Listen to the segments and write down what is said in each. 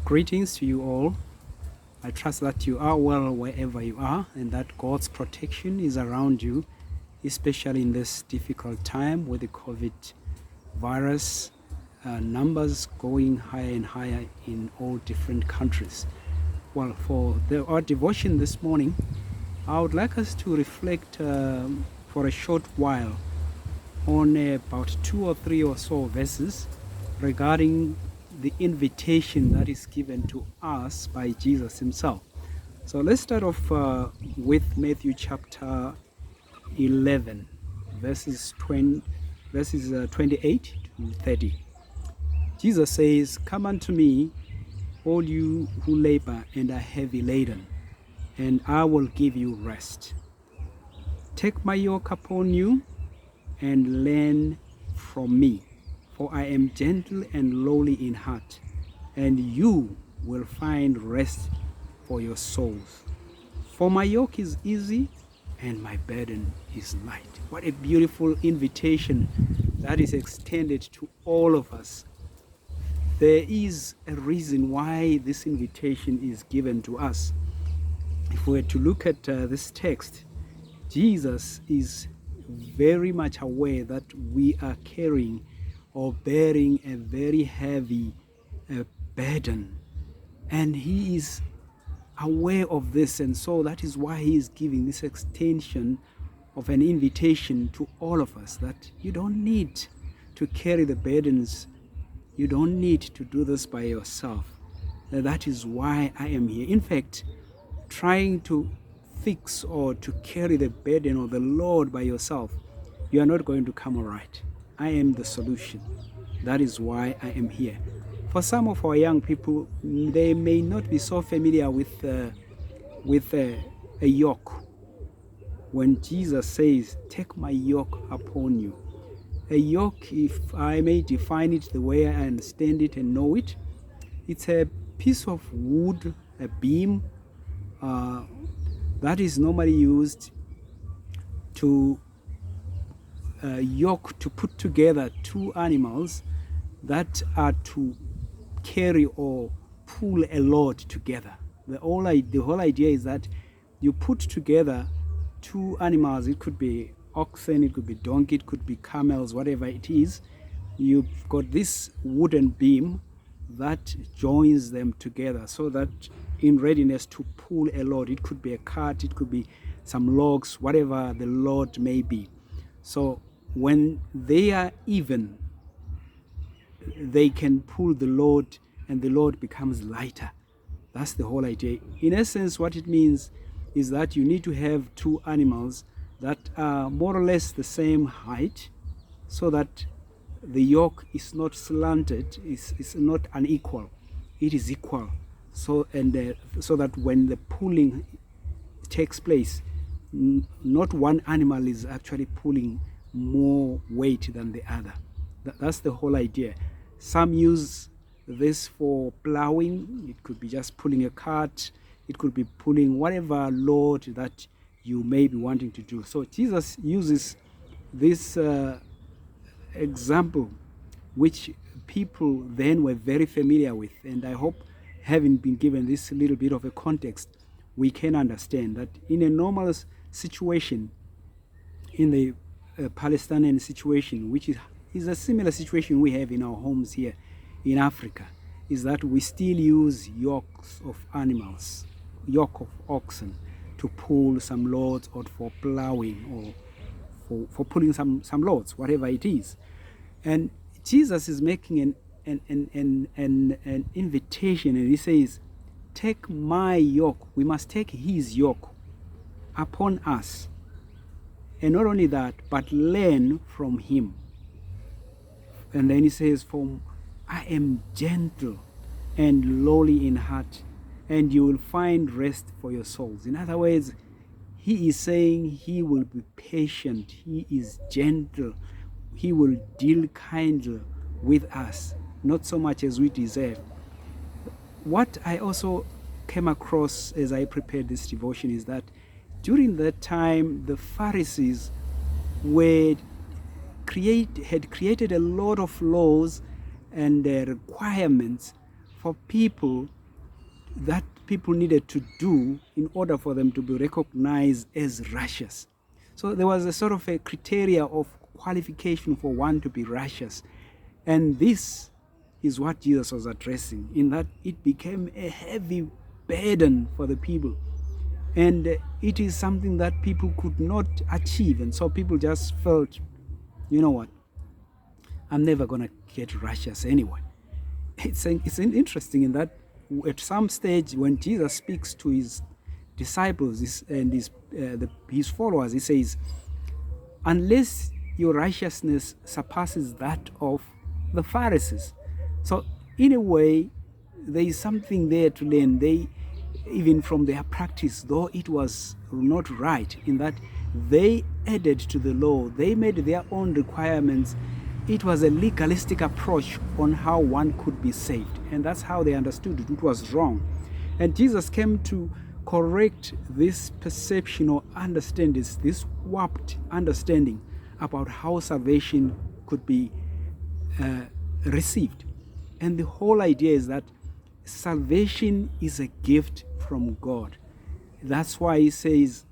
Greetings to you all. I trust that you are well wherever you are and that God's protection is around you, especially in this difficult time with the COVID virus numbers going higher and higher in all different countries. Well, for our devotion this morning, I would like us to reflect for a short while on about 2 or 3 or so verses regarding the invitation that is given to us by Jesus himself. So let's start off with Matthew chapter 11, verses 28 to 30. Jesus says, "Come unto me, all you who labor and are heavy laden, and I will give you rest. Take my yoke upon you and learn from me, for I am gentle and lowly in heart, and you will find rest for your souls. For my yoke is easy and my burden is light." What a beautiful invitation that is extended to all of us. There is a reason why this invitation is given to us. If we were to look at this text, Jesus is very much aware that we are carrying or bearing a very heavy burden, and he is aware of this, and so that is why he is giving this extension of an invitation to all of us, that you don't need to carry the burdens, you don't need to do this by yourself. That is why I am here. In fact, trying to fix or to carry the burden of the Lord by yourself, you are not going to come all right. I am the solution. That is why I am here. For some of our young people, they may not be so familiar with a yoke. When Jesus says, "Take my yoke upon you," a yoke, if I may define it the way I understand it and know it, it's a piece of wood, a beam, that is normally used to yoke, to put together two animals that are to carry or pull a load together. The whole idea is that you put together two animals. It could be oxen, it could be donkey, it could be camels, whatever it is. You've got this wooden beam that joins them together so that in readiness to pull a load. It could be a cart, it could be some logs, whatever the load may be. So when they are even, they can pull the load and the load becomes lighter. That's the whole idea. In essence, what it means is that you need to have two animals that are more or less the same height, so that the yoke is not slanted, is not unequal, it is equal. So that when the pulling takes place, not one animal is actually pulling more weight than the other. That's the whole idea. Some use this for plowing. It could be just pulling a cart, it could be pulling whatever load that you may be wanting to do. So Jesus uses this example, which people then were very familiar with, and I hope, having been given this little bit of a context, we can understand that in a normal situation, in the Palestinian situation, which is a similar situation we have in our homes here in Africa, is that we still use yokes of animals, yoke of oxen, to pull some loads, or for plowing, or for pulling some loads, whatever it is. And Jesus is making an invitation, and he says, "Take my yoke." We must take his yoke upon us. And not only that, but learn from him. And then he says, "For I am gentle and lowly in heart, and you will find rest for your souls." In other words, he is saying he will be patient, he is gentle, he will deal kindly with us, not so much as we deserve. What I also came across as I prepared this devotion is that during that time, the Pharisees had created a lot of laws and requirements for people that people needed to do in order for them to be recognized as righteous. So there was a sort of a criteria of qualification for one to be righteous. And this is what Jesus was addressing, in that it became a heavy burden for the people. And it is something that people could not achieve. And so people just felt, you know what, I'm never going to get righteous anyway. It's interesting in that at some stage when Jesus speaks to his disciples and his followers, he says, unless your righteousness surpasses that of the Pharisees. So in a way, there is something there to learn. They, even from their practice, though it was not right, in that they added to the law, they made their own requirements. It was a legalistic approach on how one could be saved. And that's how they understood it. It was wrong. And Jesus came to correct this perception or understanding, this warped understanding about how salvation could be received. And the whole idea is that salvation is a gift from God. That's why he says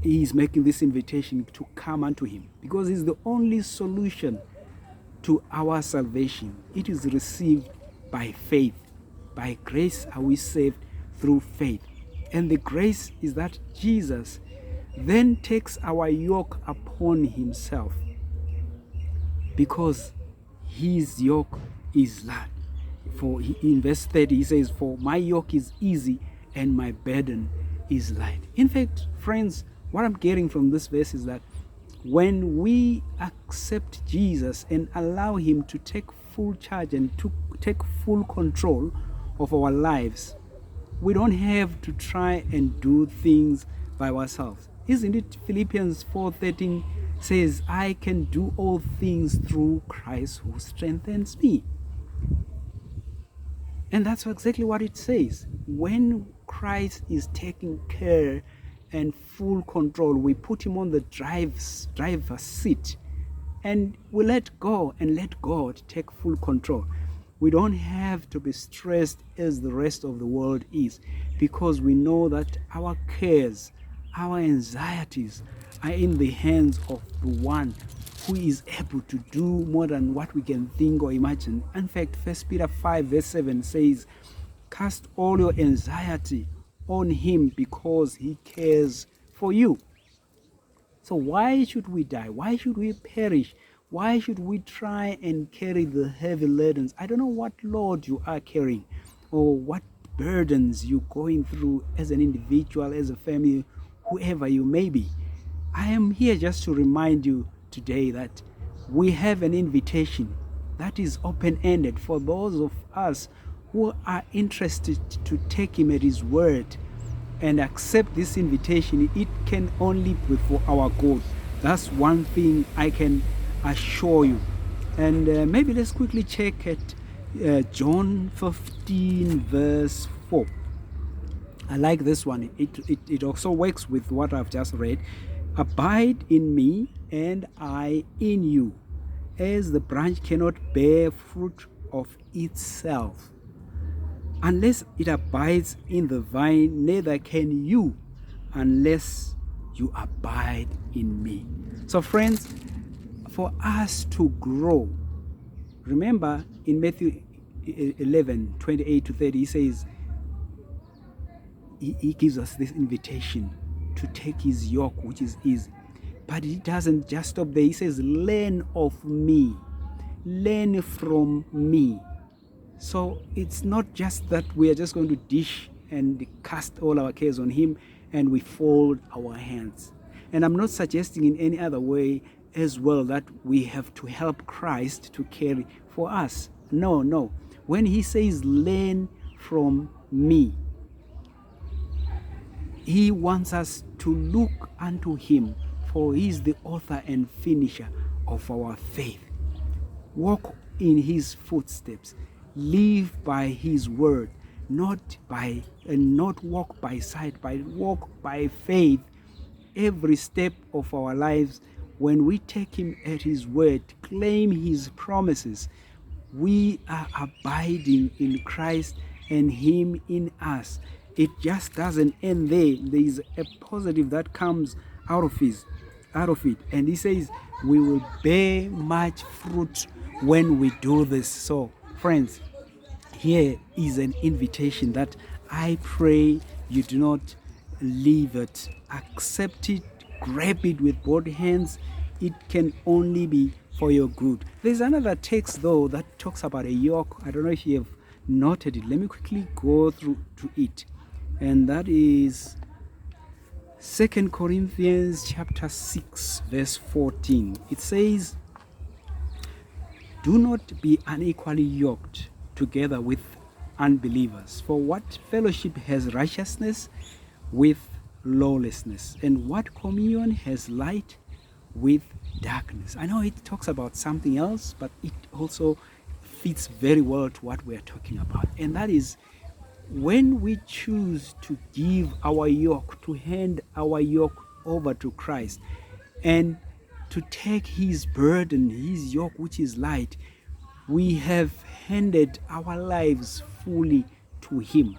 he is making this invitation to come unto him, because he's the only solution to our salvation. It is received by faith. By grace are we saved through faith. And the grace is that Jesus then takes our yoke upon himself, because his yoke is light. For in verse 30 he says, for my yoke is easy and my burden is light. In fact, friends, what I'm getting from this verse is that when we accept Jesus and allow him to take full charge and to take full control of our lives, we don't have to try and do things by ourselves. Isn't it Philippians 4:13 says, I can do all things through Christ who strengthens me. And that's exactly what it says. When Christ is taking care and full control, we put him on the driver's seat and we let go and let God take full control. We don't have to be stressed as the rest of the world is, because we know that our cares, our anxieties are in the hands of the one who is able to do more than what we can think or imagine. In fact, 1 Peter 5 verse 7 says, cast all your anxiety on him because he cares for you. So why should we die? Why should we perish? Why should we try and carry the heavy burdens? I don't know what load you are carrying or what burdens you're going through as an individual, as a family, whoever you may be. I am here just to remind you today that we have an invitation that is open-ended for those of us who are interested to take him at his word and accept this invitation. It can only be for our good. That's one thing I can assure you. And maybe let's quickly check at John 15 verse 4. I like this one. It also works with what I've just read. Abide in me and I in you, as the branch cannot bear fruit of itself unless it abides in the vine, neither can you unless you abide in me. So friends, for us to grow, remember in Matthew 11:28-30, he says, he gives us this invitation to take his yoke, which is easy. But he doesn't just stop there. He says, learn of me, learn from me. So it's not just that we are just going to dish and cast all our cares on him and we fold our hands. And I'm not suggesting in any other way as well that we have to help Christ to carry for us. No. When he says, learn from me, he wants us to look unto him, for he is the author and finisher of our faith. Walk in his footsteps. Live by his word, not walk by sight, but walk by faith. Every step of our lives, when we take him at his word, claim his promises, we are abiding in Christ and Him in us, it just doesn't end there. There is a positive that comes out of it. And He says we will bear much fruit when we do this. So, friends, here is an invitation that I pray you do not leave it. Accept it, grab it with both hands. It can only be for your good. There's another text though that talks about a yoke. I don't know if you have noted it. Let me quickly go through to it. And that is 2 Corinthians chapter 6 verse 14. It says, "Do not be unequally yoked together with unbelievers. For what fellowship has righteousness with lawlessness? And what communion has light with darkness?" I know it talks about something else, but it also fits very well to what we are talking about. And that is when we choose to give our yoke, to hand our yoke over to Christ and to take His burden, His yoke, which is light, we have handed our lives fully to Him.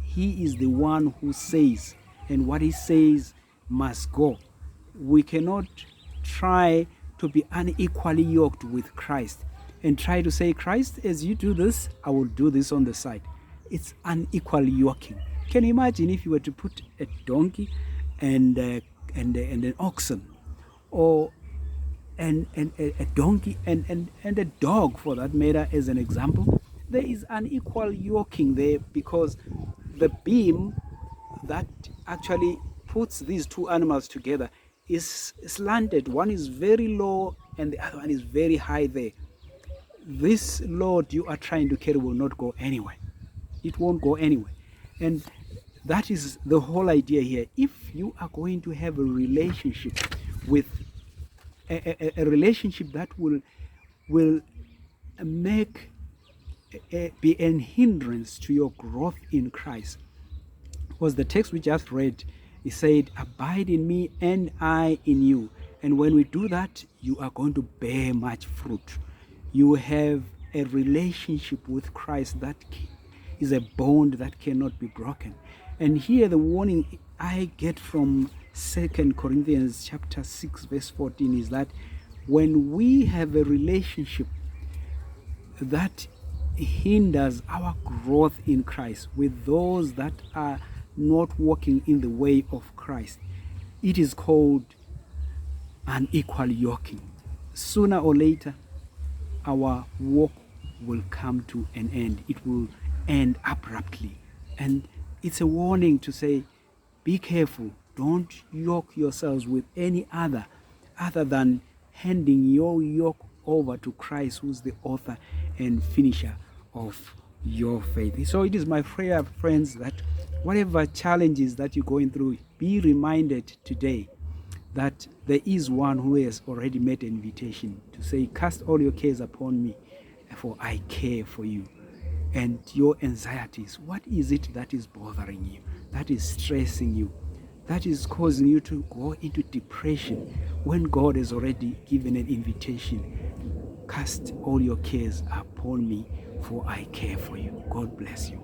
He is the one who says, and what He says must go. We cannot try to be unequally yoked with Christ and try to say, "Christ, as you do this, I will do this on the side." It's unequal yoking. Can you imagine if you were to put a donkey and an oxen, or a donkey and a dog, for that matter, as an example? There is unequal yoking there, because the beam that actually puts these two animals together is slanted. One is very low and the other one is very high there. This load you are trying to carry will not go anywhere. It won't go anywhere. And that is the whole idea here. If you are going to have a relationship with a relationship that will make be an hindrance to your growth in Christ, was the text we just read. He said, "Abide in me and I in you." And when we do that, you are going to bear much fruit. You have a relationship with Christ that is a bond that cannot be broken. And here the warning I get from 2 Corinthians chapter 6 verse 14 is that when we have a relationship that hinders our growth in Christ with those that are not walking in the way of Christ, it is called unequal yoking. Sooner or later, our walk will come to an end. It will end abruptly. And it's a warning to say, be careful. Don't yoke yourselves with any other than handing your yoke over to Christ, who's the author and finisher of your faith. So it is my prayer, friends, that whatever challenges that you're going through, be reminded today that there is one who has already made an invitation to say, "Cast all your cares upon me, for I care for you." And your anxieties, what is it that is bothering you, that is stressing you, that is causing you to go into depression, when God has already given an invitation? Cast all your cares upon me, for I care for you. God bless you.